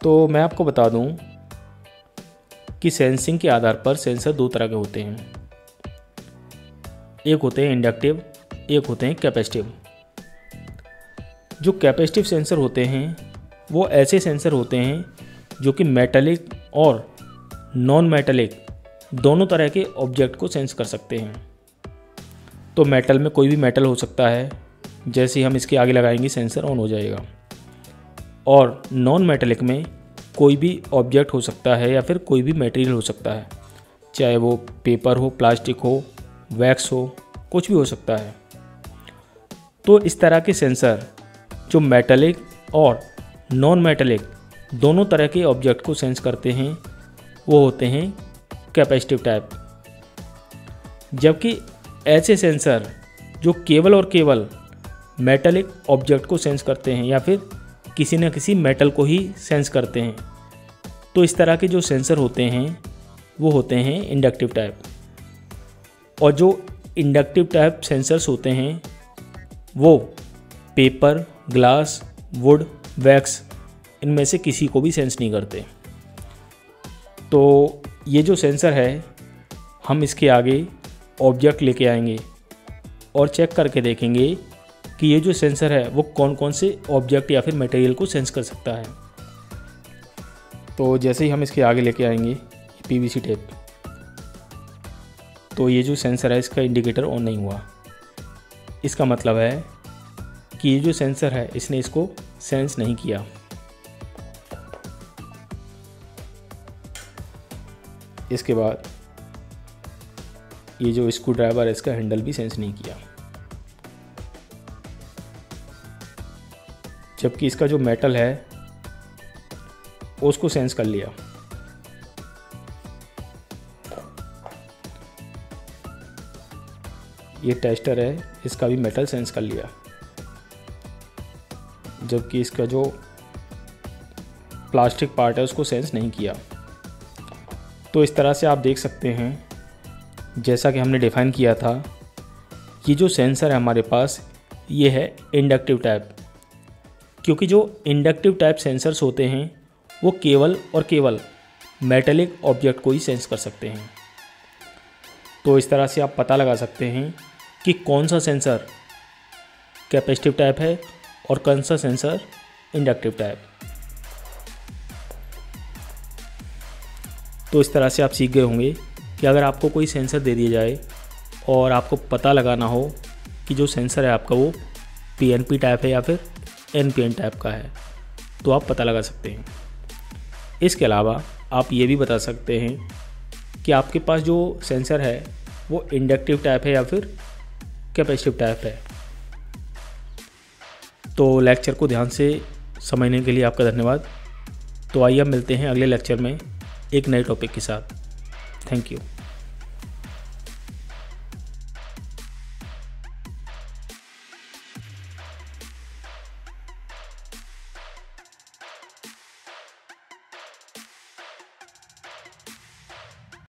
तो मैं आपको बता दूं कि सेंसिंग के आधार पर सेंसर दो तरह के होते हैं, एक होते हैं इंडक्टिव, एक होते हैं कैपेसिटिव। जो कैपेसिटिव सेंसर होते हैं वो ऐसे सेंसर होते हैं जो कि मेटालिक और नॉन मेटालिक दोनों तरह के ऑब्जेक्ट को सेंस कर सकते हैं। तो मेटल में कोई भी मेटल हो सकता है, जैसे ही हम इसके आगे लगाएंगे सेंसर ऑन हो जाएगा। और नॉन मेटालिक में कोई भी ऑब्जेक्ट हो सकता है या फिर कोई भी मटेरियल हो सकता है, चाहे वो पेपर हो, प्लास्टिक हो, वैक्स हो, कुछ भी हो सकता है। तो इस तरह के सेंसर जो मेटालिक और नॉन मेटालिक दोनों तरह के ऑब्जेक्ट को सेंस करते हैं वो होते हैं कैपेसिटिव टाइप। जबकि ऐसे सेंसर जो केवल और केवल मेटालिक ऑब्जेक्ट को सेंस करते हैं या फिर किसी न किसी मेटल को ही सेंस करते हैं, तो इस तरह के जो सेंसर होते हैं वो होते हैं इंडक्टिव टाइप। और जो इंडक्टिव टाइप सेंसर्स होते हैं वो पेपर, ग्लास, वुड, वैक्स इनमें से किसी को भी सेंस नहीं करते। तो ये जो सेंसर है, हम इसके आगे ऑब्जेक्ट लेके आएंगे और चेक करके देखेंगे कि ये जो सेंसर है वो कौन कौन से ऑब्जेक्ट या फिर मटेरियल को सेंस कर सकता है। तो जैसे ही हम इसके आगे लेके आएंगे पीवीसी टेप, तो ये जो सेंसर है इसका इंडिकेटर ऑन नहीं हुआ। इसका मतलब है कि ये जो सेंसर है इसने इसको सेंस नहीं किया। इसके बाद ये जो स्क्रू ड्राइवर है इसका हैंडल भी सेंस नहीं किया, जबकि इसका जो मेटल है उसको सेंस कर लिया। ये टेस्टर है, इसका भी मेटल सेंस कर लिया, जबकि इसका जो प्लास्टिक पार्ट है उसको सेंस नहीं किया। तो इस तरह से आप देख सकते हैं, जैसा कि हमने डिफ़ाइन किया था, ये जो सेंसर है हमारे पास ये है इंडक्टिव टाइप। क्योंकि जो इंडक्टिव टाइप सेंसर्स होते हैं वो केवल और केवल मेटालिक ऑब्जेक्ट को ही सेंस कर सकते हैं। तो इस तरह से आप पता लगा सकते हैं कि कौन सा सेंसर कैपेसिटिव टाइप है और कौन सा सेंसर इंडक्टिव टाइप। तो इस तरह से आप सीख गए होंगे कि अगर आपको कोई सेंसर दे दिया जाए और आपको पता लगाना हो कि जो सेंसर है आपका वो पीएनपी टाइप है या फिर एनपीएन टाइप का है, तो आप पता लगा सकते हैं। इसके अलावा आप ये भी बता सकते हैं कि आपके पास जो सेंसर है वो इंडक्टिव टाइप है या फिर कैपेसिटिव टाइप है। तो लेक्चर को ध्यान से समझने के लिए आपका धन्यवाद। तो आइए अब मिलते हैं अगले लेक्चर में एक नए टॉपिक के साथ। Thank you.